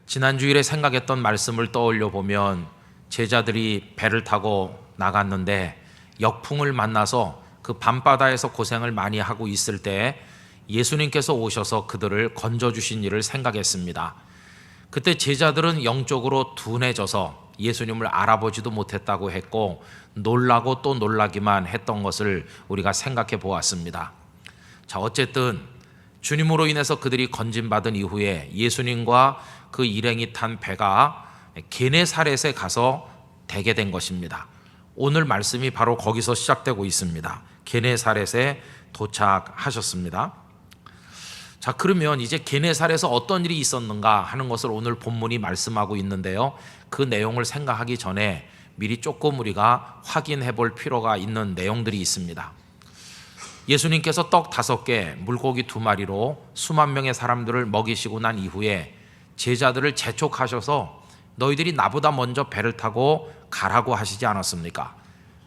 지난 주일에 생각했던 말씀을 떠올려 보면 제자들이 배를 타고 나갔는데 역풍을 만나서 그 밤바다에서 고생을 많이 하고 있을 때 예수님께서 오셔서 그들을 건져주신 일을 생각했습니다. 그때 제자들은 영적으로 둔해져서 예수님을 알아보지도 못했다고 했고 놀라고 또 놀라기만 했던 것을 우리가 생각해 보았습니다. 자, 어쨌든 주님으로 인해서 그들이 건진받은 이후에 예수님과 그 일행이 탄 배가 게네사렛에 가서 대게 된 것입니다. 오늘 말씀이 바로 거기서 시작되고 있습니다. 게네사렛에 도착하셨습니다. 자, 그러면 이제 게네사렛에서 어떤 일이 있었는가 하는 것을 오늘 본문이 말씀하고 있는데요. 그 내용을 생각하기 전에 미리 조금 우리가 확인해 볼 필요가 있는 내용들이 있습니다. 예수님께서 떡 5개, 물고기 2마리로 수만 명의 사람들을 먹이시고 난 이후에 제자들을 재촉하셔서 너희들이 나보다 먼저 배를 타고 가라고 하시지 않았습니까?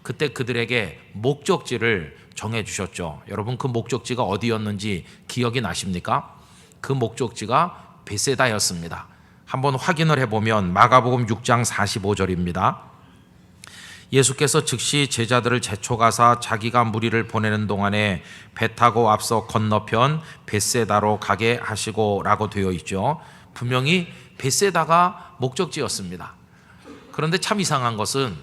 그때 그들에게 목적지를 정해 주셨죠. 여러분, 그 목적지가 어디였는지 기억이 나십니까? 그 목적지가 베세다였습니다. 한번 확인을 해보면 마가복음 6장 45절입니다. 예수께서 즉시 제자들을 재촉하사 자기가 무리를 보내는 동안에 배 타고 앞서 건너편 베세다로 가게 하시고 라고 되어 있죠. 분명히 베세다가 목적지였습니다. 그런데 참 이상한 것은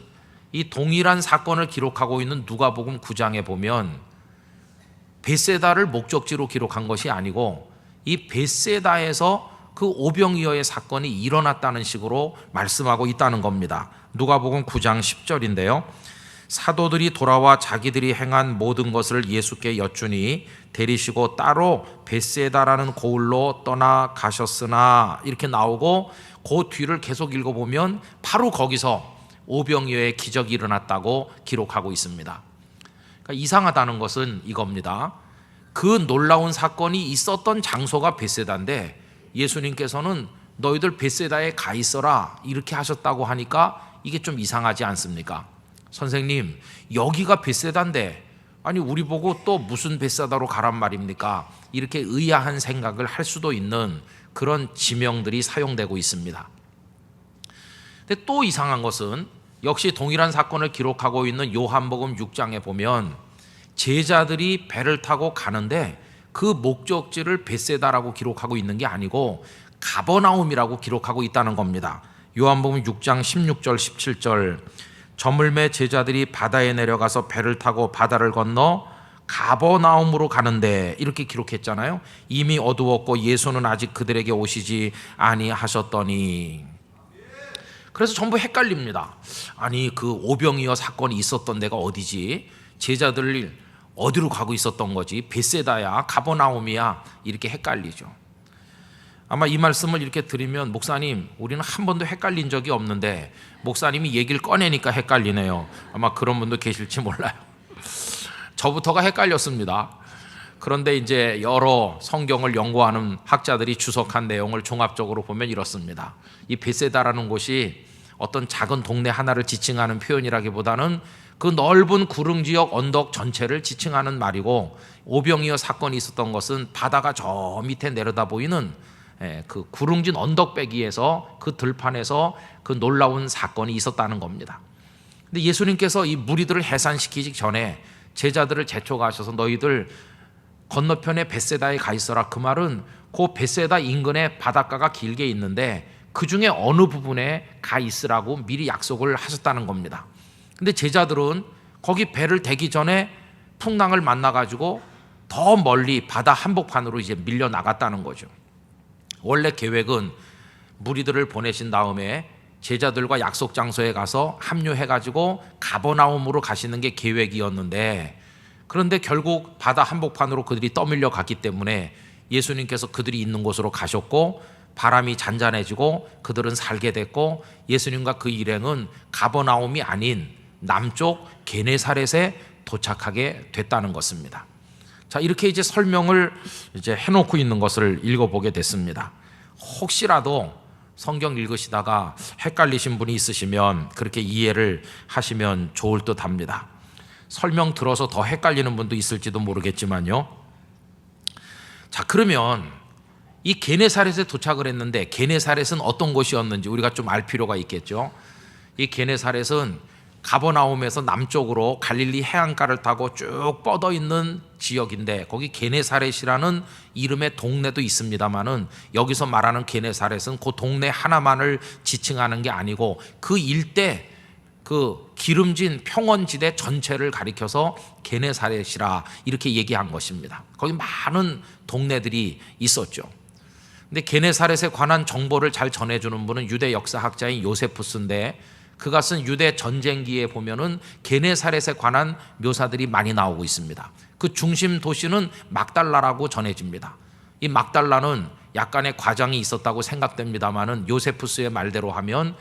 이 동일한 사건을 기록하고 있는 누가복음 9장에 보면 베세다를 목적지로 기록한 것이 아니고 이 베세다에서 그 오병이어의 사건이 일어났다는 식으로 말씀하고 있다는 겁니다. 누가복음 9장 10절인데요. 사도들이 돌아와 자기들이 행한 모든 것을 예수께 여쭈니 데리시고 따로 베세다라는 고을로 떠나가셨으나 이렇게 나오고 그 뒤를 계속 읽어보면 바로 거기서 오병이어의 기적이 일어났다고 기록하고 있습니다. 그러니까 이상하다는 것은 이겁니다. 그 놀라운 사건이 있었던 장소가 베세다인데 예수님께서는 너희들 베세다에 가 있어라 이렇게 하셨다고 하니까 이게 좀 이상하지 않습니까? 선생님, 여기가 베세다인데 아니 우리 보고 또 무슨 베세다로 가란 말입니까? 이렇게 의아한 생각을 할 수도 있는 그런 지명들이 사용되고 있습니다. 근데 또 이상한 것은 역시 동일한 사건을 기록하고 있는 요한복음 6장에 보면 제자들이 배를 타고 가는데 그 목적지를 베세다라고 기록하고 있는 게 아니고 가버나움이라고 기록하고 있다는 겁니다. 요한복음 6장 16절 17절 저물매 제자들이 바다에 내려가서 배를 타고 바다를 건너 가버나움으로 가는데 이렇게 기록했잖아요. 이미 어두웠고 예수는 아직 그들에게 오시지 아니하셨더니. 그래서 전부 헷갈립니다. 아니 그 오병이어 사건이 있었던 데가 어디지? 제자들 어디로 가고 있었던 거지? 베세다야 가버나움이야? 이렇게 헷갈리죠. 아마 이 말씀을 이렇게 드리면 목사님 우리는 한 번도 헷갈린 적이 없는데 목사님이 얘기를 꺼내니까 헷갈리네요. 아마 그런 분도 계실지 몰라요. 저부터가 헷갈렸습니다. 그런데 이제 여러 성경을 연구하는 학자들이 주석한 내용을 종합적으로 보면 이렇습니다. 이 베세다라는 곳이 어떤 작은 동네 하나를 지칭하는 표현이라기보다는 그 넓은 구릉 지역 언덕 전체를 지칭하는 말이고 오병이어 사건이 있었던 것은 바다가 저 밑에 내려다 보이는 그 구릉진 언덕배기에서 그 들판에서 그 놀라운 사건이 있었다는 겁니다. 근데 예수님께서 이 무리들을 해산시키기 전에 제자들을 재촉하셔서 너희들 건너편에 베세다에 가 있어라. 그 말은 그 베세다 인근에 바닷가가 길게 있는데 그 중에 어느 부분에 가 있으라고 미리 약속을 하셨다는 겁니다. 근데 제자들은 거기 배를 대기 전에 풍랑을 만나가지고 더 멀리 바다 한복판으로 이제 밀려 나갔다는 거죠. 원래 계획은 무리들을 보내신 다음에 제자들과 약속 장소에 가서 합류해가지고 가버나움으로 가시는 게 계획이었는데 그런데 결국 바다 한복판으로 그들이 떠밀려 갔기 때문에 예수님께서 그들이 있는 곳으로 가셨고 바람이 잔잔해지고 그들은 살게 됐고 예수님과 그 일행은 가버나움이 아닌 남쪽 게네사렛에 도착하게 됐다는 것입니다. 자, 이렇게 이제 설명을 이제 해놓고 있는 것을 읽어보게 됐습니다. 혹시라도 성경 읽으시다가 헷갈리신 분이 있으시면 그렇게 이해를 하시면 좋을 듯 합니다. 설명 들어서 더 헷갈리는 분도 있을지도 모르겠지만요. 자, 그러면 이 게네사렛에 도착을 했는데 게네사렛은 어떤 곳이었는지 우리가 좀 알 필요가 있겠죠. 이 게네사렛은 가버나움에서 남쪽으로 갈릴리 해안가를 타고 쭉 뻗어 있는 지역인데 거기 게네사렛이라는 이름의 동네도 있습니다만은 여기서 말하는 게네사렛은 그 동네 하나만을 지칭하는 게 아니고 그 일대 그 기름진 평원지대 전체를 가리켜서 게네사렛이라 이렇게 얘기한 것입니다. 거기 많은 동네들이 있었죠. 근데 게네사렛에 관한 정보를 잘 전해주는 분은 유대 역사학자인 요세푸스인데 그가 쓴 유대 전쟁기에 보면은 게네사렛에 관한 묘사들이 많이 나오고 있습니다. 그 중심 도시는 막달라라고 전해집니다. 이 막달라는 약간의 과장이 있었다고 생각됩니다만은 요세푸스의 말대로 하면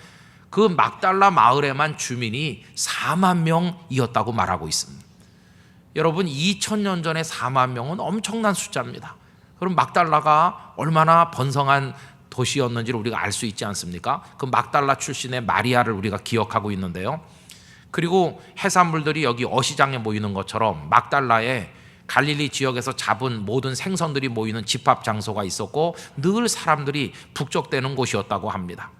그 막달라 마을에만 주민이 4만 명이었다고 말하고 있습니다. 여러분 2000년 전에 4만 명은 엄청난 숫자입니다. 그럼 막달라가 얼마나 번성한 도시였는지를 우리가 알 수 있지 않습니까? 그 막달라 출신의 마리아를 우리가 기억하고 있는데요. 그리고 해산물들이 여기 어시장에 모이는 것처럼 막달라에 갈릴리 지역에서 잡은 모든 생선들이 모이는 집합 장소가 있었고 늘 사람들이 북적대는 곳이었다고 합니다.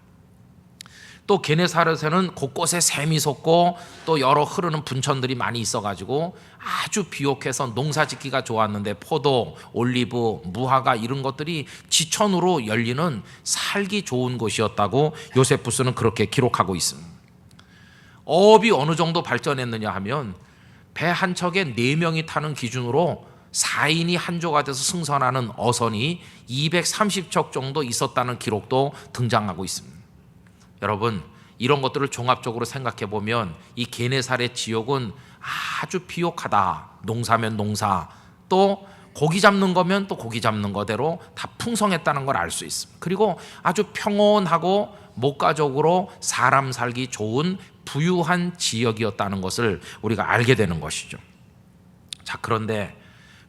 또 게네사렛에는 곳곳에 샘이 솟고 또 여러 흐르는 분천들이 많이 있어가지고 아주 비옥해서 농사짓기가 좋았는데 포도, 올리브, 무화과 이런 것들이 지천으로 열리는 살기 좋은 곳이었다고 요세푸스는 그렇게 기록하고 있습니다. 어업이 어느 정도 발전했느냐 하면 배 한 척에 4명이 타는 기준으로 4인이 한 조가 돼서 승선하는 어선이 230척 정도 있었다는 기록도 등장하고 있습니다. 여러분 이런 것들을 종합적으로 생각해 보면 이 게네사렛 지역은 아주 비옥하다. 농사면 농사, 또 고기 잡는 거면 또 고기 잡는 거대로 다 풍성했다는 걸 알 수 있습니다. 그리고 아주 평온하고 목가적으로 사람 살기 좋은 부유한 지역이었다는 것을 우리가 알게 되는 것이죠. 자, 그런데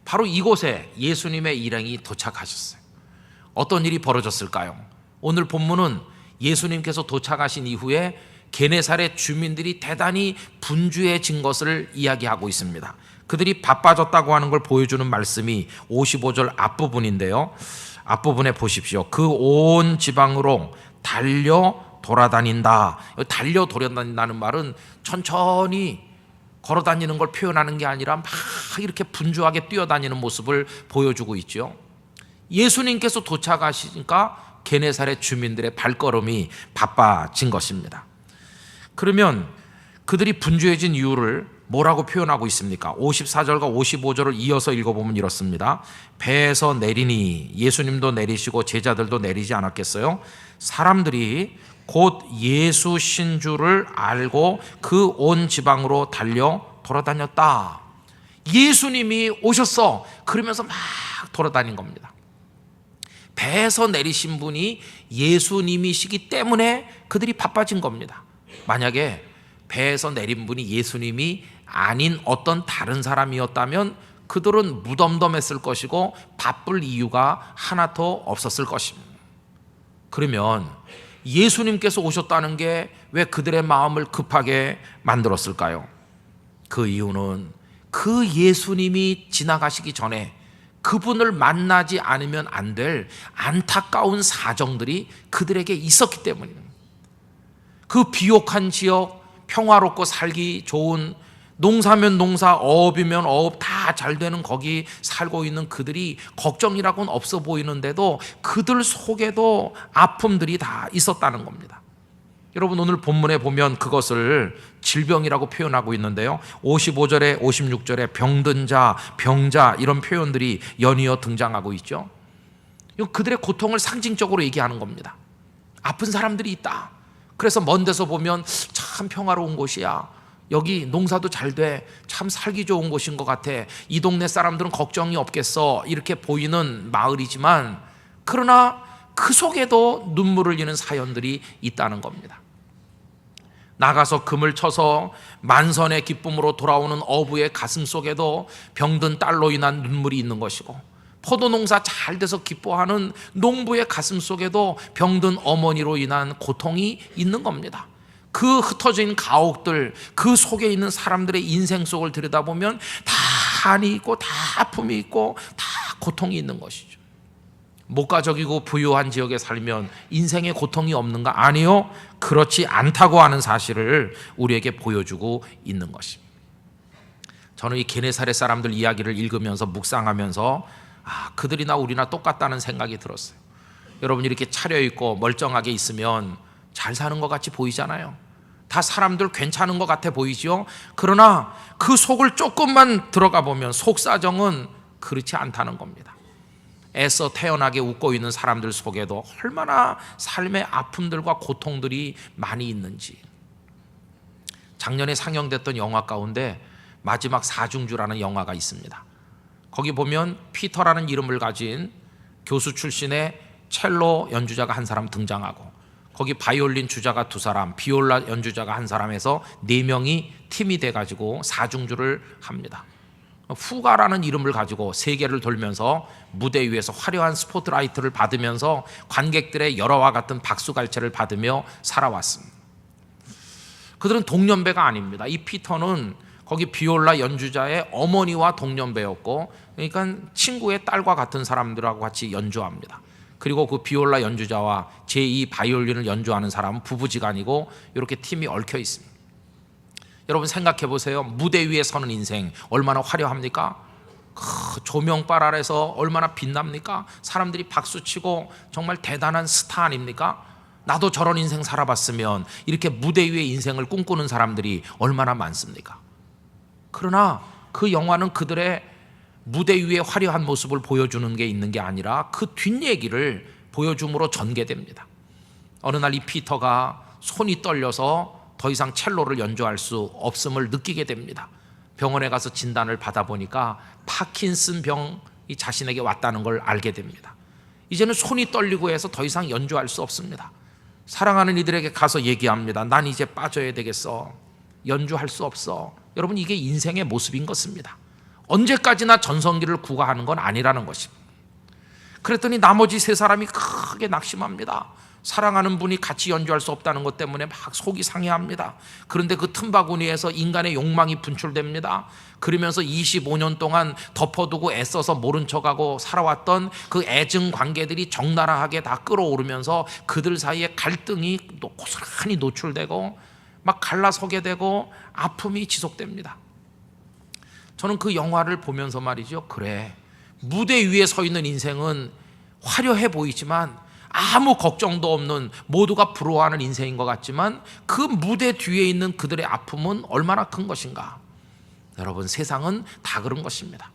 바로 이곳에 예수님의 일행이 도착하셨어요. 어떤 일이 벌어졌을까요? 오늘 본문은 예수님께서 도착하신 이후에 게네사렛 주민들이 대단히 분주해진 것을 이야기하고 있습니다. 그들이 바빠졌다고 하는 걸 보여주는 말씀이 55절 앞부분인데요. 앞부분에 보십시오. 그 온 지방으로 달려 돌아다닌다. 달려 돌아다닌다는 말은 천천히 걸어다니는 걸 표현하는 게 아니라 막 이렇게 분주하게 뛰어다니는 모습을 보여주고 있죠. 예수님께서 도착하시니까 게네사렛 주민들의 발걸음이 바빠진 것입니다. 그러면 그들이 분주해진 이유를 뭐라고 표현하고 있습니까? 54절과 55절을 이어서 읽어보면 이렇습니다. 배에서 내리니 예수님도 내리시고 제자들도 내리지 않았겠어요? 사람들이 곧 예수신 줄을 알고 그 온 지방으로 달려 돌아다녔다. 예수님이 오셨어. 그러면서 막 돌아다닌 겁니다. 배에서 내리신 분이 예수님이시기 때문에 그들이 바빠진 겁니다. 만약에 배에서 내린 분이 예수님이 아닌 어떤 다른 사람이었다면 그들은 무덤덤했을 것이고 바쁠 이유가 하나도 없었을 것입니다. 그러면 예수님께서 오셨다는 게 왜 그들의 마음을 급하게 만들었을까요? 그 이유는 그 예수님이 지나가시기 전에 그분을 만나지 않으면 안 될 안타까운 사정들이 그들에게 있었기 때문입니다. 그 비옥한 지역, 평화롭고 살기 좋은 농사면 농사, 어업이면 어업 다 잘 되는 거기 살고 있는 그들이 걱정이라고는 없어 보이는데도 그들 속에도 아픔들이 다 있었다는 겁니다. 여러분 오늘 본문에 보면 그것을 질병이라고 표현하고 있는데요. 55절에 56절에 병든 자, 병자 이런 표현들이 연이어 등장하고 있죠. 이거 그들의 고통을 상징적으로 얘기하는 겁니다. 아픈 사람들이 있다. 그래서 먼 데서 보면 참 평화로운 곳이야. 여기 농사도 잘 돼. 참 살기 좋은 곳인 것 같아. 이 동네 사람들은 걱정이 없겠어. 이렇게 보이는 마을이지만 그러나 그 속에도 눈물을 흘리는 사연들이 있다는 겁니다. 나가서 금을 쳐서 만선의 기쁨으로 돌아오는 어부의 가슴 속에도 병든 딸로 인한 눈물이 있는 것이고, 포도 농사 잘 돼서 기뻐하는 농부의 가슴 속에도 병든 어머니로 인한 고통이 있는 겁니다. 그 흩어진 가옥들, 그 속에 있는 사람들의 인생 속을 들여다보면 다 한이 있고 다 아픔이 있고 다 고통이 있는 것이죠. 목가적이고 부유한 지역에 살면 인생에 고통이 없는가? 아니요, 그렇지 않다고 하는 사실을 우리에게 보여주고 있는 것입니다. 저는 이 게네사렛 사람들 이야기를 읽으면서 묵상하면서 그들이나 우리나 똑같다는 생각이 들었어요. 여러분, 이렇게 차려입고 멀쩡하게 있으면 잘 사는 것 같이 보이잖아요. 다 사람들 괜찮은 것 같아 보이죠. 그러나 그 속을 조금만 들어가 보면 속사정은 그렇지 않다는 겁니다. 애써 태연하게 웃고 있는 사람들 속에도 얼마나 삶의 아픔들과 고통들이 많이 있는지. 작년에 상영됐던 영화 가운데 마지막 사중주라는 영화가 있습니다. 거기 보면 피터라는 이름을 가진 교수 출신의 첼로 연주자가 한 사람 등장하고, 거기 바이올린 주자가 두 사람, 비올라 연주자가 한 사람에서 4명이 팀이 돼가지고 사중주를 합니다. 후가라는 이름을 가지고 세계를 돌면서 무대 위에서 화려한 스포트라이트를 받으면서 관객들의 열화와 같은 박수갈채를 받으며 살아왔습니다. 그들은 동년배가 아닙니다. 이 피터는 거기 비올라 연주자의 어머니와 동년배였고, 그러니까 친구의 딸과 같은 사람들하고 같이 연주합니다. 그리고 그 비올라 연주자와 제2 바이올린을 연주하는 사람은 부부지간이고 이렇게 팀이 얽혀 있습니다. 여러분 생각해 보세요. 무대 위에 서는 인생 얼마나 화려합니까? 조명빨 아래서 얼마나 빛납니까? 사람들이 박수치고 정말 대단한 스타 아닙니까? 나도 저런 인생 살아봤으면, 이렇게 무대 위에 인생을 꿈꾸는 사람들이 얼마나 많습니까? 그러나 그 영화는 그들의 무대 위의 화려한 모습을 보여주는 게 있는 게 아니라 그 뒷얘기를 보여줌으로 전개됩니다. 어느 날 이 피터가 손이 떨려서 더 이상 첼로를 연주할 수 없음을 느끼게 됩니다. 병원에 가서 진단을 받아보니까 파킨슨 병이 자신에게 왔다는 걸 알게 됩니다. 이제는 손이 떨리고 해서 더 이상 연주할 수 없습니다. 사랑하는 이들에게 가서 얘기합니다. 난 이제 빠져야 되겠어. 연주할 수 없어. 여러분, 이게 인생의 모습인 것입니다. 언제까지나 전성기를 구가하는 건 아니라는 것입니다. 그랬더니 나머지 3사람이 크게 낙심합니다. 사랑하는 분이 같이 연주할 수 없다는 것 때문에 막 속이 상해합니다. 그런데 그 틈바구니에서 인간의 욕망이 분출됩니다. 그러면서 25년 동안 덮어두고 애써서 모른 척하고 살아왔던 그 애증 관계들이 적나라하게 다 끌어오르면서 그들 사이에 갈등이 고스란히 노출되고 막 갈라서게 되고 아픔이 지속됩니다. 저는 그 영화를 보면서 말이죠, 그래, 무대 위에 서 있는 인생은 화려해 보이지만 아무 걱정도 없는, 모두가 부러워하는 인생인 것 같지만 그 무대 뒤에 있는 그들의 아픔은 얼마나 큰 것인가. 여러분, 세상은 다 그런 것입니다.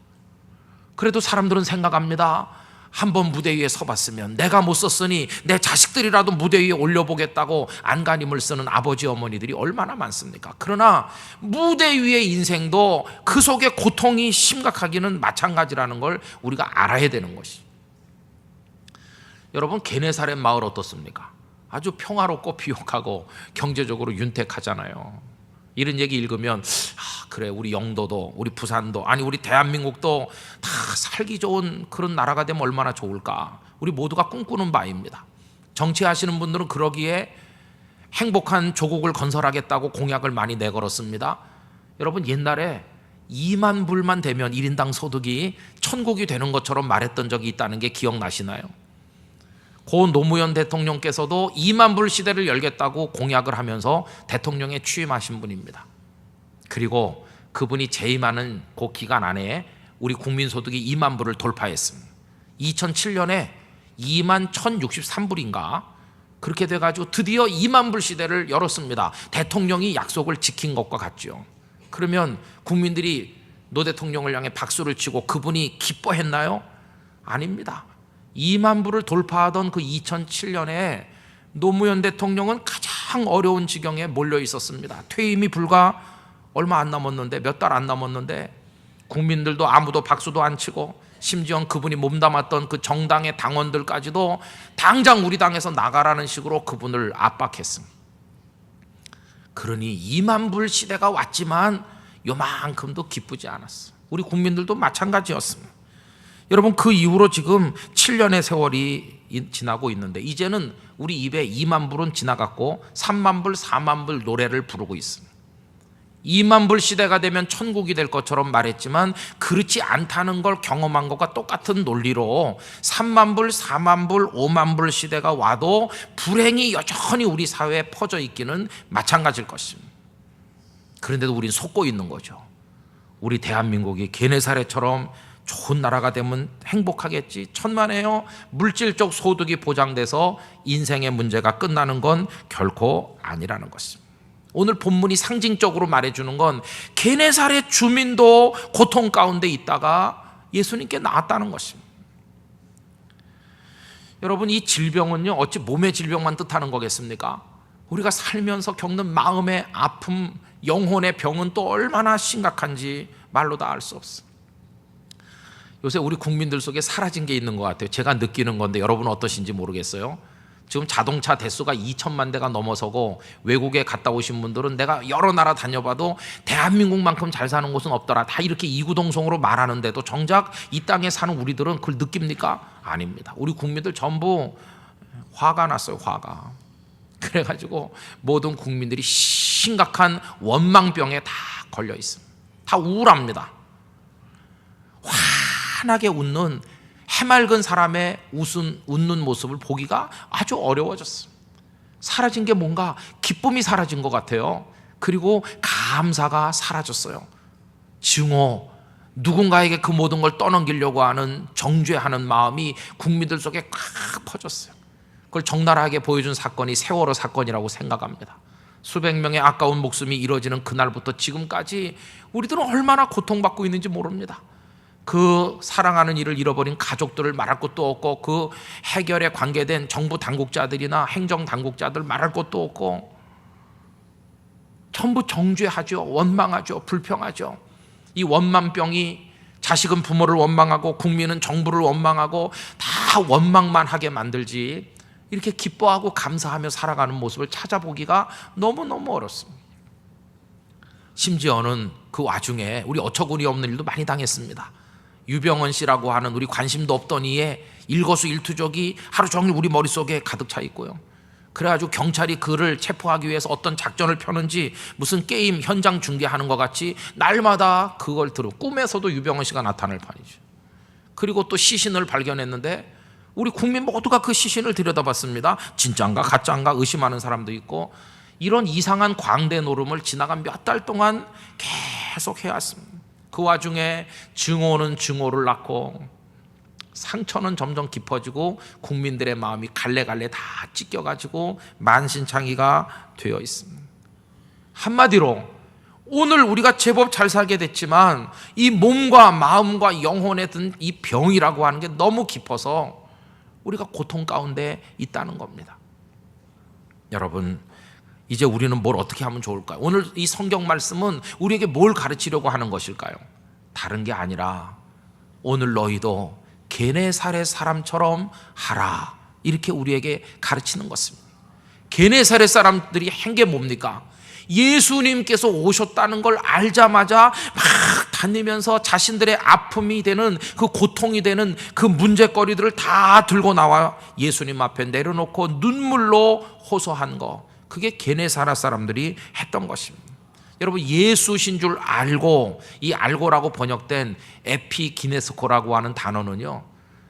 그래도 사람들은 생각합니다. 한번 무대 위에 서봤으면, 내가 못 섰으니 내 자식들이라도 무대 위에 올려보겠다고 안간힘을 쓰는 아버지 어머니들이 얼마나 많습니까? 그러나 무대 위의 인생도 그 속에 고통이 심각하기는 마찬가지라는 걸 우리가 알아야 되는 것이. 여러분, 게네사렛 마을 어떻습니까? 아주 평화롭고 비옥하고 경제적으로 윤택하잖아요. 이런 얘기 읽으면 그래, 우리 영도도, 우리 부산도, 아니 우리 대한민국도 다 살기 좋은 그런 나라가 되면 얼마나 좋을까. 우리 모두가 꿈꾸는 바입니다. 정치하시는 분들은 그러기에 행복한 조국을 건설하겠다고 공약을 많이 내걸었습니다. 여러분, 옛날에 2만 불만 되면 1인당 소득이 천국이 되는 것처럼 말했던 적이 있다는 게 기억나시나요? 고 노무현 대통령께서도 2만 불 시대를 열겠다고 공약을 하면서 대통령에 취임하신 분입니다. 그리고 그분이 재임하는 그 기간 안에 우리 국민소득이 2만 불을 돌파했습니다. 2007년에 2만 1063불인가 그렇게 돼가지고 드디어 2만 불 시대를 열었습니다. 대통령이 약속을 지킨 것과 같죠. 그러면 국민들이 노 대통령을 향해 박수를 치고 그분이 기뻐했나요? 아닙니다. 2만 불을 돌파하던 그 2007년에 노무현 대통령은 가장 어려운 지경에 몰려 있었습니다. 퇴임이 불과 얼마 안 남았는데, 몇 달 안 남았는데 국민들도 아무도 박수도 안 치고, 심지어 그분이 몸담았던 그 정당의 당원들까지도 당장 우리 당에서 나가라는 식으로 그분을 압박했습니다. 그러니 2만 불 시대가 왔지만 요만큼도 기쁘지 않았어요. 우리 국민들도 마찬가지였습니다. 여러분, 그 이후로 지금 7년의 세월이 지나고 있는데 이제는 우리 입에 2만 불은 지나갔고 3만 불, 4만 불 노래를 부르고 있습니다. 2만 불 시대가 되면 천국이 될 것처럼 말했지만 그렇지 않다는 걸 경험한 것과 똑같은 논리로 3만 불, 4만 불, 5만 불 시대가 와도 불행이 여전히 우리 사회에 퍼져 있기는 마찬가지일 것입니다. 그런데도 우린 속고 있는 거죠. 우리 대한민국이 게네사렛처럼 좋은 나라가 되면 행복하겠지, 천만에요. 물질적 소득이 보장돼서 인생의 문제가 끝나는 건 결코 아니라는 것입니다. 오늘 본문이 상징적으로 말해주는 건 게네사렛 주민도 고통 가운데 있다가 예수님께 나왔다는 것입니다. 여러분, 이 질병은요, 어찌 몸의 질병만 뜻하는 거겠습니까? 우리가 살면서 겪는 마음의 아픔, 영혼의 병은 또 얼마나 심각한지 말로 다 알 수 없어요. 요새 우리 국민들 속에 사라진 게 있는 것 같아요. 제가 느끼는 건데 여러분은 어떠신지 모르겠어요. 지금 자동차 대수가 2천만 대가 넘어서고 외국에 갔다 오신 분들은 내가 여러 나라 다녀봐도 대한민국만큼 잘 사는 곳은 없더라, 다 이렇게 이구동성으로 말하는데도 정작 이 땅에 사는 우리들은 그걸 느낍니까? 아닙니다. 우리 국민들 전부 화가 났어요. 화가. 그래가지고 모든 국민들이 심각한 원망병에 다 걸려 있습니다. 다 우울합니다. 환하게 웃는 해맑은 사람의 웃는 모습을 보기가 아주 어려워졌어요. 사라진 게 뭔가 기쁨이 사라진 것 같아요. 그리고 감사가 사라졌어요. 증오, 누군가에게 그 모든 걸 떠넘기려고 하는 정죄하는 마음이 국민들 속에 꽉 퍼졌어요. 그걸 적나라하게 보여준 사건이 세월호 사건이라고 생각합니다. 수백 명의 아까운 목숨이 잃어지는 그날부터 지금까지 우리들은 얼마나 고통받고 있는지 모릅니다. 그 사랑하는 이를 잃어버린 가족들을 말할 것도 없고, 그 해결에 관계된 정부 당국자들이나 행정 당국자들 말할 것도 없고, 전부 정죄하죠. 원망하죠. 불평하죠. 이 원망병이 자식은 부모를 원망하고 국민은 정부를 원망하고 다 원망만 하게 만들지, 이렇게 기뻐하고 감사하며 살아가는 모습을 찾아보기가 너무너무 어렵습니다. 심지어는 그 와중에 우리 어처구니 없는 일도 많이 당했습니다. 유병헌 씨라고 하는 우리 관심도 없던 이의 일거수일투족이 하루 종일 우리 머릿속에 가득 차 있고요. 그래가지고 경찰이 그를 체포하기 위해서 어떤 작전을 펴는지 무슨 게임 현장 중계하는 것 같이 날마다 그걸 꿈에서도 유병헌 씨가 나타날 판이죠. 그리고 또 시신을 발견했는데 우리 국민 모두가 그 시신을 들여다봤습니다. 진짜인가 가짜인가 의심하는 사람도 있고, 이런 이상한 광대 노름을 지나간 몇 달 동안 계속 해왔습니다. 그 와중에 증오는 증오를 낳고 상처는 점점 깊어지고 국민들의 마음이 갈래갈래 다 찢겨가지고 만신창이가 되어 있습니다. 한마디로 오늘 우리가 제법 잘 살게 됐지만 이 몸과 마음과 영혼에 든 이 병이라고 하는 게 너무 깊어서 우리가 고통 가운데 있다는 겁니다. 여러분, 이제 우리는 뭘 어떻게 하면 좋을까요? 오늘 이 성경 말씀은 우리에게 뭘 가르치려고 하는 것일까요? 다른 게 아니라 오늘 너희도 게네사렛 사람처럼 하라, 이렇게 우리에게 가르치는 것입니다. 게네사렛 사람들이 한 게 뭡니까? 예수님께서 오셨다는 걸 알자마자 막 다니면서 자신들의 아픔이 되는 그 고통이 되는 그 문제거리들을 다 들고 나와 예수님 앞에 내려놓고 눈물로 호소한 거, 그게 게네사렛 사람들이 했던 것입니다. 여러분, 예수신 줄 알고, 이 알고라고 번역된 에피기네스코라고 하는 단어는요,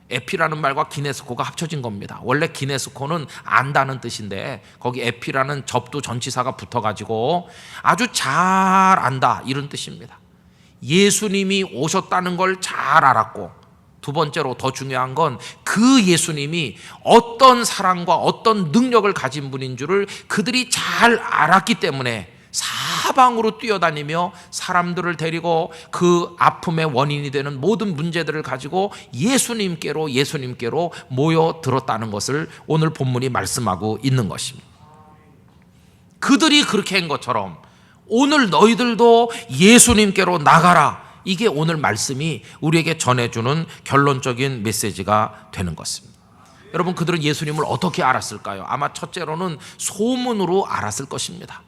에피라는 말과 기네스코가 합쳐진 겁니다. 원래 기네스코는 안다는 뜻인데 거기 에피라는 접두 전치사가 붙어가지고 아주 잘 안다, 이런 뜻입니다. 예수님이 오셨다는 걸 잘 알았고, 두 번째로 더 중요한 건 그 예수님이 어떤 사랑과 어떤 능력을 가진 분인 줄을 그들이 잘 알았기 때문에 사방으로 뛰어다니며 사람들을 데리고 그 아픔의 원인이 되는 모든 문제들을 가지고 예수님께로 모여들었다는 것을 오늘 본문이 말씀하고 있는 것입니다. 그들이 그렇게 한 것처럼 오늘 너희들도 예수님께로 나가라, 이게 오늘 말씀이 우리에게 전해주는 결론적인 메시지가 되는 것입니다. 여러분, 그들은 예수님을 어떻게 알았을까요? 아마 첫째로는 소문으로 알았을 것입니다.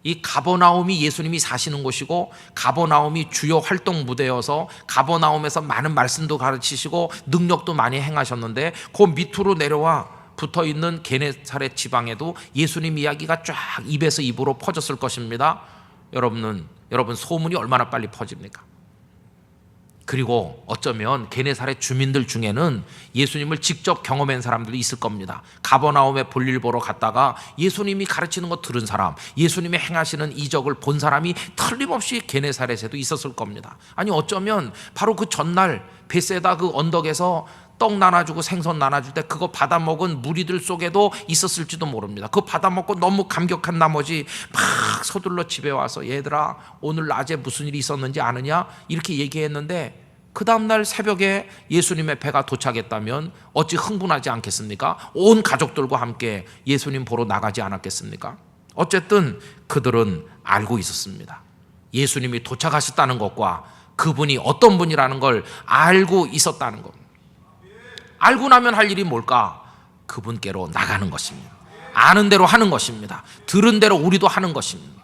이 가버나움이 예수님이 사시는 곳이고, 가버나움이 주요 활동 무대여서 가버나움에서 많은 말씀도 가르치시고 능력도 많이 행하셨는데, 그 밑으로 내려와 붙어있는 게네사렛 지방에도 예수님 이야기가 쫙 입에서 입으로 퍼졌을 것입니다. 여러분, 소문이 얼마나 빨리 퍼집니까? 그리고 어쩌면 게네사렛 주민들 중에는 예수님을 직접 경험한 사람들도 있을 겁니다. 가버나움에 볼일 보러 갔다가 예수님이 가르치는 거 들은 사람, 예수님이 행하시는 이적을 본 사람이 틀림없이 게네사렛에도 있었을 겁니다. 아니, 어쩌면 바로 그 전날 베세다 그 언덕에서 떡 나눠주고 생선 나눠줄 때 그거 받아먹은 무리들 속에도 있었을지도 모릅니다. 그거 받아먹고 너무 감격한 나머지 막 서둘러 집에 와서 얘들아, 오늘 낮에 무슨 일이 있었는지 아느냐? 이렇게 얘기했는데 그 다음날 새벽에 예수님의 배가 도착했다면 어찌 흥분하지 않겠습니까? 온 가족들과 함께 예수님 보러 나가지 않았겠습니까? 어쨌든 그들은 알고 있었습니다. 예수님이 도착하셨다는 것과 그분이 어떤 분이라는 걸 알고 있었다는 것. 알고 나면 할 일이 뭘까? 그분께로 나가는 것입니다. 아는 대로 하는 것입니다. 들은 대로 우리도 하는 것입니다.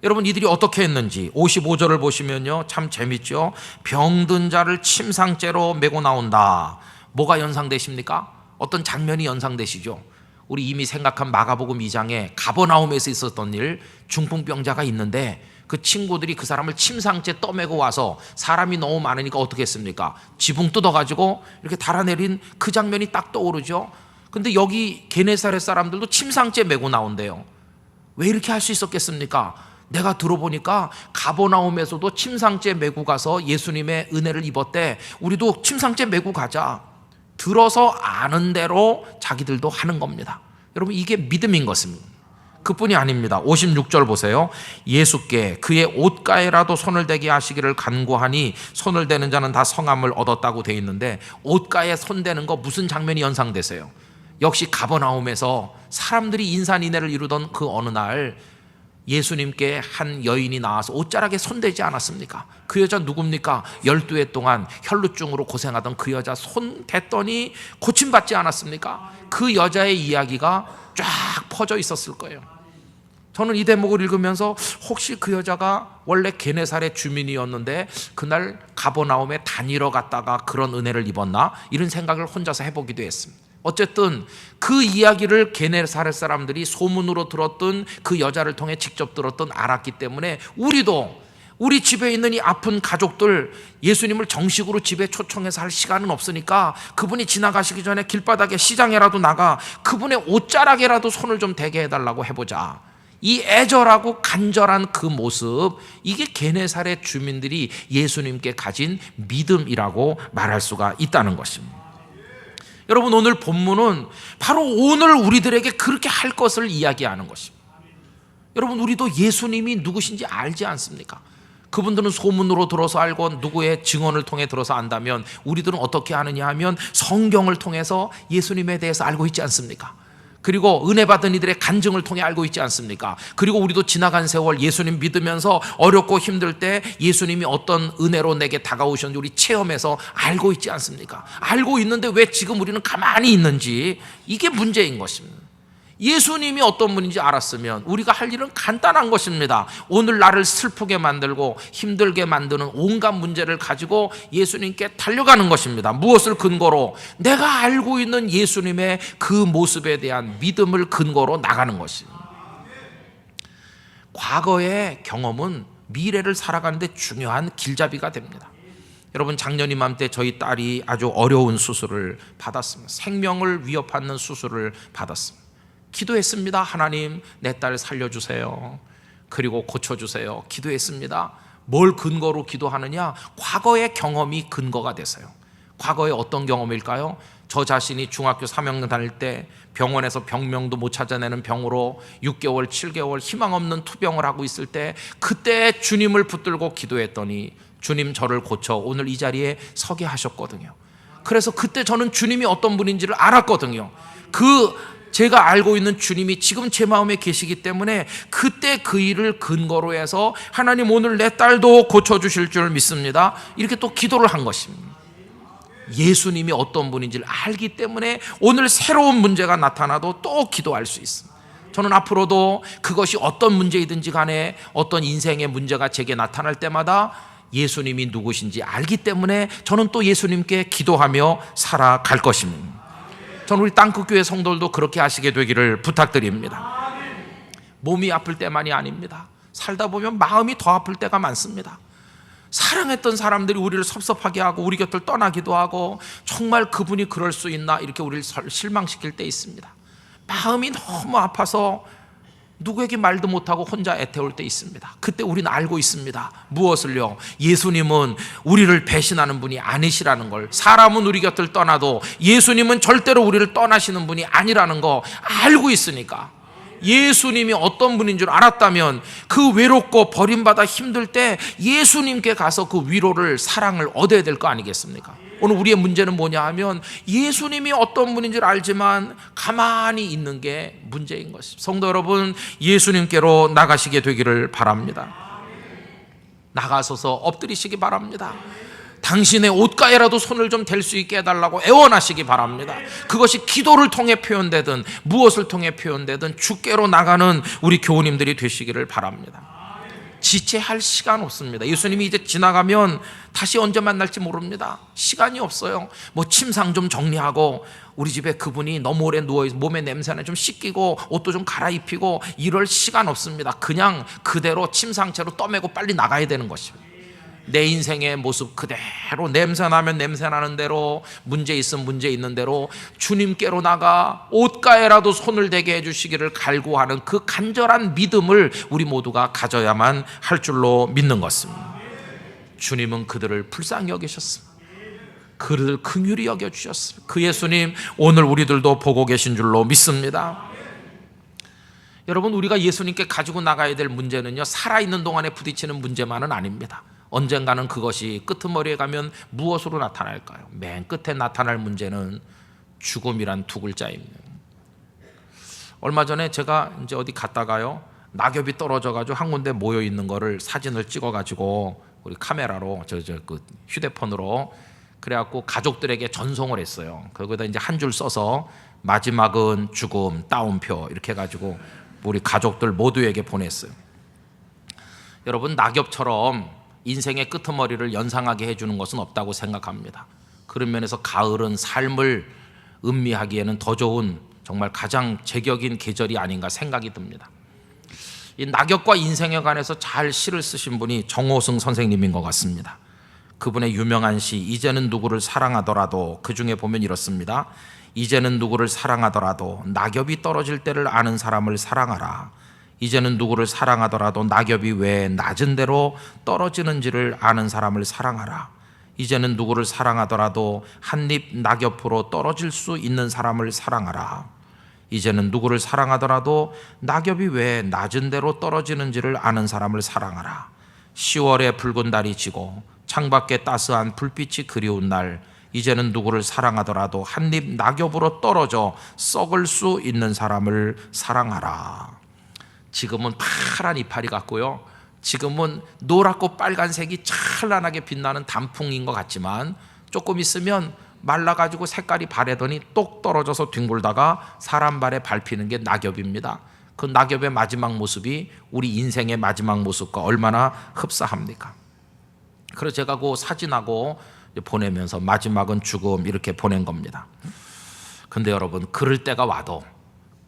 여러분, 이들이 어떻게 했는지 55절을 보시면요, 참 재밌죠. 병든 자를 침상째로 메고 나온다. 뭐가 연상되십니까? 어떤 장면이 연상되시죠? 우리 이미 생각한 마가복음 2장에 가버나움에서 있었던 일, 중풍병자가 있는데 그 친구들이 그 사람을 침상째 떠메고 와서 사람이 너무 많으니까 어떻게 했습니까? 지붕 뜯어가지고 이렇게 달아내린 그 장면이 딱 떠오르죠. 근데 여기 게네사렛 사람들도 침상째 메고 나온대요. 왜 이렇게 할 수 있었겠습니까? 내가 들어보니까 가버나움에서도 침상째 메고 가서 예수님의 은혜를 입었대. 우리도 침상째 메고 가자. 들어서 아는 대로 자기들도 하는 겁니다. 여러분, 이게 믿음인 것입니다. 그뿐이 아닙니다. 56절 보세요. 예수께 그의 옷가에라도 손을 대게 하시기를 간구하니 손을 대는 자는 다 성함을 얻었다고 돼 있는데, 옷가에 손 대는 거 무슨 장면이 연상되세요? 역시 가버나움에서 사람들이 인산인해를 이루던 그 어느 날 예수님께 한 여인이 나와서 옷자락에 손대지 않았습니까? 그 여자 누굽니까? 12해 동안 혈루증으로 고생하던 그 여자 손 댔더니 고침받지 않았습니까? 그 여자의 이야기가 쫙 퍼져 있었을 거예요. 저는 이 대목을 읽으면서 혹시 그 여자가 원래 게네사렛 주민이었는데 그날 가버나움에 다니러 갔다가 그런 은혜를 입었나? 이런 생각을 혼자서 해보기도 했습니다. 어쨌든 그 이야기를 게네사렛 사람들이 소문으로 들었던, 그 여자를 통해 직접 들었던, 알았기 때문에 우리도 우리 집에 있는 이 아픈 가족들, 예수님을 정식으로 집에 초청해서 할 시간은 없으니까 그분이 지나가시기 전에 길바닥에 시장에라도 나가 그분의 옷자락에라도 손을 좀 대게 해달라고 해보자. 이 애절하고 간절한 그 모습, 이게 게네사렛 주민들이 예수님께 가진 믿음이라고 말할 수가 있다는 것입니다. 여러분, 오늘 본문은 바로 오늘 우리들에게 그렇게 할 것을 이야기하는 것입니다. 여러분, 우리도 예수님이 누구신지 알지 않습니까? 그분들은 소문으로 들어서 알고 누구의 증언을 통해 들어서 안다면, 우리들은 어떻게 아느냐 하면 성경을 통해서 예수님에 대해서 알고 있지 않습니까? 그리고 은혜 받은 이들의 간증을 통해 알고 있지 않습니까? 그리고 우리도 지나간 세월 예수님 믿으면서 어렵고 힘들 때 예수님이 어떤 은혜로 내게 다가오셨는지 우리 체험해서 알고 있지 않습니까? 알고 있는데 왜 지금 우리는 가만히 있는지, 이게 문제인 것입니다. 예수님이 어떤 분인지 알았으면 우리가 할 일은 간단한 것입니다. 오늘 나를 슬프게 만들고 힘들게 만드는 온갖 문제를 가지고 예수님께 달려가는 것입니다. 무엇을 근거로? 내가 알고 있는 예수님의 그 모습에 대한 믿음을 근거로 나가는 것입니다. 과거의 경험은 미래를 살아가는데 중요한 길잡이가 됩니다. 여러분, 작년 이맘때 저희 딸이 아주 어려운 수술을 받았습니다. 생명을 위협하는 수술을 받았습니다. 기도했습니다. 하나님, 내 딸 살려주세요. 그리고 고쳐주세요. 기도했습니다. 뭘 근거로 기도하느냐? 과거의 경험이 근거가 됐어요. 과거에 어떤 경험일까요? 저 자신이 중학교 3학년 다닐 때 병원에서 병명도 못 찾아내는 병으로 6개월, 7개월 희망 없는 투병을 하고 있을 때, 그때 주님을 붙들고 기도했더니 주님 저를 고쳐 오늘 이 자리에 서게 하셨거든요. 그래서 그때 저는 주님이 어떤 분인지를 알았거든요. 제가 알고 있는 주님이 지금 제 마음에 계시기 때문에 그때 그 일을 근거로 해서 하나님, 오늘 내 딸도 고쳐주실 줄 믿습니다. 이렇게 또 기도를 한 것입니다. 예수님이 어떤 분인지를 알기 때문에 오늘 새로운 문제가 나타나도 또 기도할 수 있습니다. 저는 앞으로도 그것이 어떤 문제이든지 간에 어떤 인생의 문제가 제게 나타날 때마다 예수님이 누구신지 알기 때문에 저는 또 예수님께 기도하며 살아갈 것입니다. 저는 우리 땅끝교회 성도들도 그렇게 하시게 되기를 부탁드립니다. 몸이 아플 때만이 아닙니다. 살다 보면 마음이 더 아플 때가 많습니다. 사랑했던 사람들이 우리를 섭섭하게 하고 우리 곁을 떠나기도 하고, 정말 그분이 그럴 수 있나 이렇게 우리를 실망시킬 때 있습니다. 마음이 너무 아파서 누구에게 말도 못하고 혼자 애태울 때 있습니다. 그때 우리는 알고 있습니다. 무엇을요? 예수님은 우리를 배신하는 분이 아니시라는 걸. 사람은 우리 곁을 떠나도 예수님은 절대로 우리를 떠나시는 분이 아니라는 거 알고 있으니까, 예수님이 어떤 분인 줄 알았다면 그 외롭고 버림받아 힘들 때 예수님께 가서 그 위로를, 사랑을 얻어야 될 거 아니겠습니까? 오늘 우리의 문제는 뭐냐 하면, 예수님이 어떤 분인 줄 알지만 가만히 있는 게 문제인 것입니다. 성도 여러분, 예수님께로 나가시게 되기를 바랍니다. 나가서서 엎드리시기 바랍니다. 당신의 옷가에라도 손을 좀 댈 수 있게 해달라고 애원하시기 바랍니다. 그것이 기도를 통해 표현되든 무엇을 통해 표현되든 주께로 나가는 우리 교우님들이 되시기를 바랍니다. 지체할 시간 없습니다. 예수님이 이제 지나가면 다시 언제 만날지 모릅니다. 시간이 없어요. 뭐 침상 좀 정리하고, 우리 집에 그분이 너무 오래 누워있어 몸에 냄새나 좀 씻기고 옷도 좀 갈아입히고 이럴 시간 없습니다. 그냥 그대로 침상채로 떠매고 빨리 나가야 되는 것입니다. 내 인생의 모습 그대로, 냄새나면 냄새나는 대로, 문제 있으면 문제 있는 대로 주님께로 나가 옷가에라도 손을 대게 해주시기를 갈구하는 그 간절한 믿음을 우리 모두가 가져야만 할 줄로 믿는 것입니다. 주님은 그들을 불쌍히 여기셨습니다. 그들을 긍휼히 여겨주셨습니다. 그 예수님 오늘 우리들도 보고 계신 줄로 믿습니다. 여러분, 우리가 예수님께 가지고 나가야 될 문제는요, 살아있는 동안에 부딪히는 문제만은 아닙니다. 언젠가는 그것이 끄트머리에 가면 무엇으로 나타날까요? 맨 끝에 나타날 문제는 죽음이란 두 글자입니다. 얼마 전에 제가 이제 어디 갔다가요, 낙엽이 떨어져가지고 한 군데 모여 있는 거를 사진을 찍어가지고 우리 카메라로 그 휴대폰으로 그래갖고 가족들에게 전송을 했어요. 거기다 이제 한 줄 써서 마지막은 죽음 따옴표 이렇게 해가지고 우리 가족들 모두에게 보냈어요. 여러분, 낙엽처럼 인생의 끄트머리를 연상하게 해주는 것은 없다고 생각합니다. 그런 면에서 가을은 삶을 음미하기에는 더 좋은, 정말 가장 제격인 계절이 아닌가 생각이 듭니다. 이 낙엽과 인생에 관해서 잘 시를 쓰신 분이 정호승 선생님인 것 같습니다. 그분의 유명한 시 이제는 누구를 사랑하더라도, 그 중에 보면 이렇습니다. 이제는 누구를 사랑하더라도 낙엽이 떨어질 때를 아는 사람을 사랑하라. 이제는 누구를 사랑하더라도 낙엽이 왜 낮은 데로 떨어지는지를 아는 사람을 사랑하라. 이제는 누구를 사랑하더라도 한입 낙엽으로 떨어질 수 있는 사람을 사랑하라. 이제는 누구를 사랑하더라도 낙엽이 왜 낮은 데로 떨어지는지를 아는 사람을 사랑하라. 10월에 붉은 달이 지고 창밖에 따스한 불빛이 그리운 날, 이제는 누구를 사랑하더라도 한입 낙엽으로 떨어져 썩을 수 있는 사람을 사랑하라. 지금은 파란 이파리 같고요, 지금은 노랗고 빨간색이 찬란하게 빛나는 단풍인 것 같지만, 조금 있으면 말라가지고 색깔이 바래더니 똑 떨어져서 뒹굴다가 사람 발에 밟히는 게 낙엽입니다. 그 낙엽의 마지막 모습이 우리 인생의 마지막 모습과 얼마나 흡사합니까? 그래서 제가 그 사진하고 보내면서 마지막은 죽음 이렇게 보낸 겁니다. 근데 여러분, 그럴 때가 와도,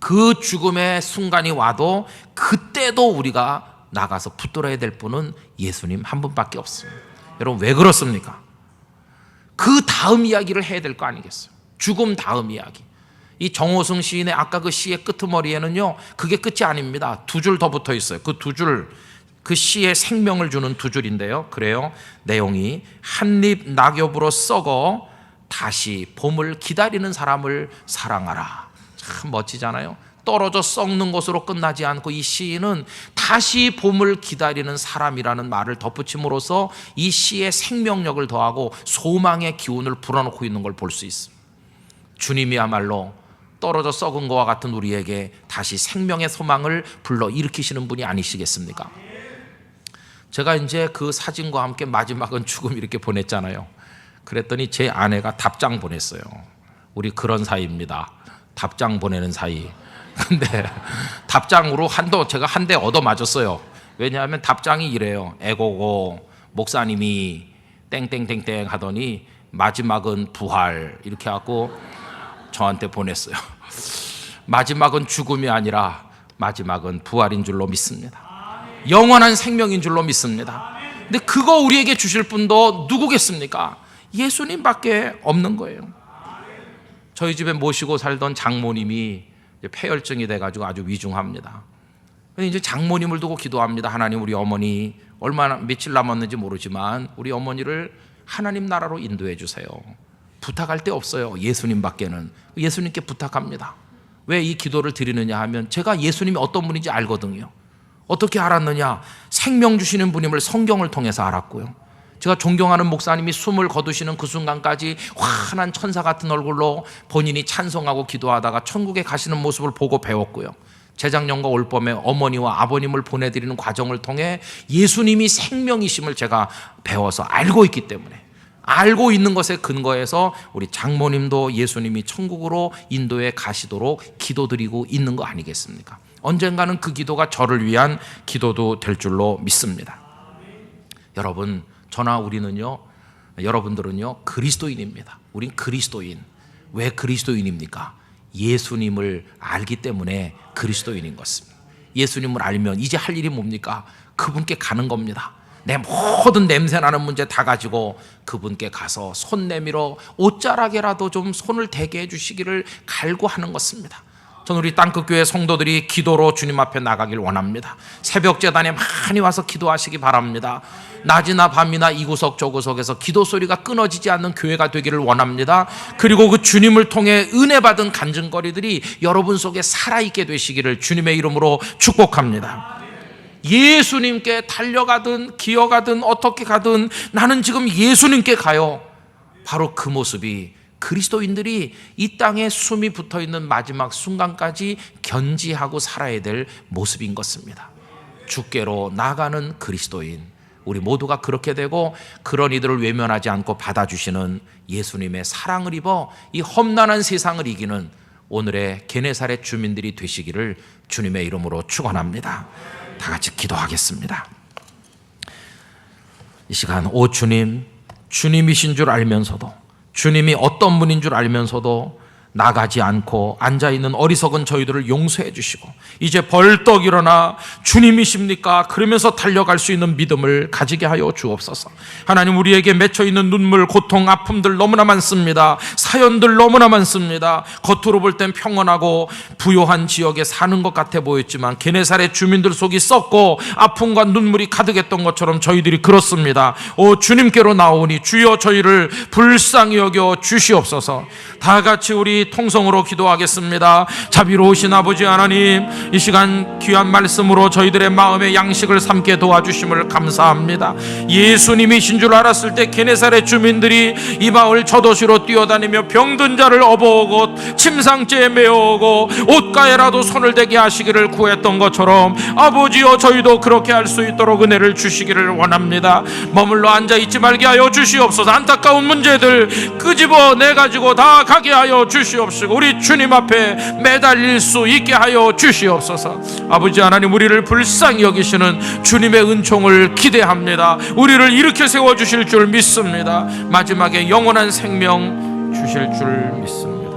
그 죽음의 순간이 와도 그때도 우리가 나가서 붙들어야 될 분은 예수님 한 분밖에 없습니다. 여러분, 왜 그렇습니까? 그 다음 이야기를 해야 될 거 아니겠어요? 죽음 다음 이야기. 이 정호승 시인의 아까 그 시의 끄트머리에는요, 그게 끝이 아닙니다. 두 줄 더 붙어 있어요. 그 두 줄, 그 시에 생명을 주는 두 줄인데요, 그래요. 내용이 한입 낙엽으로 썩어 다시 봄을 기다리는 사람을 사랑하라. 참 멋지잖아요. 떨어져 썩는 것으로 끝나지 않고 이 시인은 다시 봄을 기다리는 사람이라는 말을 덧붙임으로써 이 시의 생명력을 더하고 소망의 기운을 불어넣고 있는 걸 볼 수 있습니다. 주님이야말로 떨어져 썩은 것과 같은 우리에게 다시 생명의 소망을 불러일으키시는 분이 아니시겠습니까? 제가 이제 그 사진과 함께 마지막은 죽음 이렇게 보냈잖아요. 그랬더니 제 아내가 답장 보냈어요. 우리 그런 사이입니다. 답장 보내는 사이. 근데 답장으로 제가 한 대 얻어 맞았어요. 왜냐하면 답장이 이래요. 애고고 목사님이 땡땡땡땡 하더니 마지막은 부활 이렇게 하고 저한테 보냈어요. 마지막은 죽음이 아니라 마지막은 부활인 줄로 믿습니다. 영원한 생명인 줄로 믿습니다. 근데 그거 우리에게 주실 분도 누구겠습니까? 예수님밖에 없는 거예요. 저희 집에 모시고 살던 장모님이 폐혈증이 돼가지고 아주 위중합니다. 근데 이제 장모님을 두고 기도합니다. 하나님, 우리 어머니 얼마나 며칠 남았는지 모르지만 우리 어머니를 하나님 나라로 인도해 주세요. 부탁할 데 없어요. 예수님밖에는. 예수님께 부탁합니다. 왜 이 기도를 드리느냐 하면 제가 예수님이 어떤 분인지 알거든요. 어떻게 알았느냐? 생명 주시는 분임을 성경을 통해서 알았고요. 제가 존경하는 목사님이 숨을 거두시는 그 순간까지 환한 천사 같은 얼굴로 본인이 찬송하고 기도하다가 천국에 가시는 모습을 보고 배웠고요. 재작년과 올봄에 어머니와 아버님을 보내드리는 과정을 통해 예수님이 생명이심을 제가 배워서 알고 있기 때문에, 알고 있는 것에 근거해서 우리 장모님도 예수님이 천국으로 인도해 가시도록 기도드리고 있는 거 아니겠습니까? 언젠가는 그 기도가 저를 위한 기도도 될 줄로 믿습니다. 여러분, 저나 우리는요, 여러분들은요, 그리스도인입니다. 우린 그리스도인. 왜 그리스도인입니까? 예수님을 알기 때문에 그리스도인인 것입니다. 예수님을 알면 이제 할 일이 뭡니까? 그분께 가는 겁니다. 내 모든 냄새나는 문제 다 가지고 그분께 가서 손 내밀어 옷자락에라도 좀 손을 대게 해주시기를 갈구하는 것입니다. 저는 우리 땅끝교회 성도들이 기도로 주님 앞에 나가길 원합니다. 새벽 제단에 많이 와서 기도하시기 바랍니다. 낮이나 밤이나 이구석 저구석에서 기도 소리가 끊어지지 않는 교회가 되기를 원합니다. 그리고 그 주님을 통해 은혜 받은 간증거리들이 여러분 속에 살아있게 되시기를 주님의 이름으로 축복합니다. 예수님께 달려가든 기어가든 어떻게 가든 나는 지금 예수님께 가요. 바로 그 모습이 그리스도인들이 이 땅에 숨이 붙어있는 마지막 순간까지 견지하고 살아야 될 모습인 것입니다. 주께로 나가는 그리스도인, 우리 모두가 그렇게 되고 그런 이들을 외면하지 않고 받아주시는 예수님의 사랑을 입어 이 험난한 세상을 이기는 오늘의 게네사렛 주민들이 되시기를 주님의 이름으로 축원합니다. 다 같이 기도하겠습니다. 이 시간, 오 주님, 주님이신 줄 알면서도, 주님이 어떤 분인 줄 알면서도 나가지 않고 앉아있는 어리석은 저희들을 용서해 주시고 이제 벌떡 일어나 주님이십니까? 그러면서 달려갈 수 있는 믿음을 가지게 하여 주옵소서. 하나님, 우리에게 맺혀있는 눈물, 고통, 아픔들 너무나 많습니다. 사연들 너무나 많습니다. 겉으로 볼 땐 평온하고 부요한 지역에 사는 것 같아 보였지만 게네사렛 주민들 속이 썩고 아픔과 눈물이 가득했던 것처럼 저희들이 그렇습니다. 오 주님께로 나오니 주여 저희를 불쌍히 여겨 주시옵소서. 다 같이 우리 통성으로 기도하겠습니다. 자비로우신 아버지 하나님, 이 시간 귀한 말씀으로 저희들의 마음의 양식을 삼게 도와주심을 감사합니다. 예수님이신 줄 알았을 때 게네사렛 주민들이 이 마을 저 도시로 뛰어다니며 병든 자를 업어오고 침상째에 메어오고 옷가에라도 손을 대게 하시기를 구했던 것처럼 아버지여 저희도 그렇게 할 수 있도록 은혜를 주시기를 원합니다. 머물러 앉아있지 말게 하여 주시옵소서. 안타까운 문제들 끄집어내가지고 다 가게 하여 주시옵소서. 우리 주님 앞에 매달릴 수 있게 하여 주시옵소서. 아버지 하나님, 우리를 불쌍히 여기시는 주님의 은총을 기대합니다. 우리를 일으켜 세워주실 줄 믿습니다. 마지막에 영원한 생명 주실 줄 믿습니다.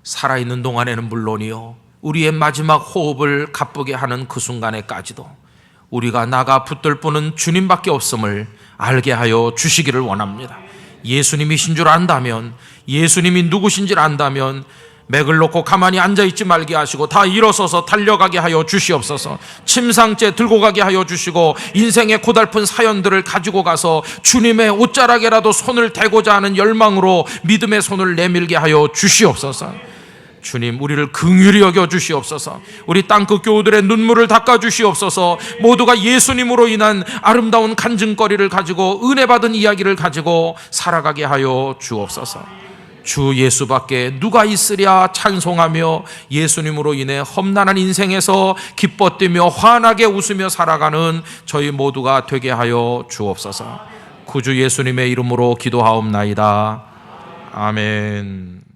살아있는 동안에는 물론이요, 우리의 마지막 호흡을 가쁘게 하는 그 순간에까지도 우리가 나가 붙들 분은 주님밖에 없음을 알게 하여 주시기를 원합니다. 예수님이신 줄 안다면, 예수님이 누구신지를 안다면 맥을 놓고 가만히 앉아있지 말게 하시고 다 일어서서 달려가게 하여 주시옵소서. 침상째 들고 가게 하여 주시고 인생의 고달픈 사연들을 가지고 가서 주님의 옷자락에라도 손을 대고자 하는 열망으로 믿음의 손을 내밀게 하여 주시옵소서. 주님, 우리를 긍휼히 여겨 주시옵소서. 우리 땅끝 교우들의 눈물을 닦아 주시옵소서. 모두가 예수님으로 인한 아름다운 간증거리를 가지고 은혜 받은 이야기를 가지고 살아가게 하여 주옵소서. 주 예수밖에 누가 있으랴 찬송하며 예수님으로 인해 험난한 인생에서 기뻐 뛰며 환하게 웃으며 살아가는 저희 모두가 되게 하여 주옵소서. 구주 예수님의 이름으로 기도하옵나이다. 아멘.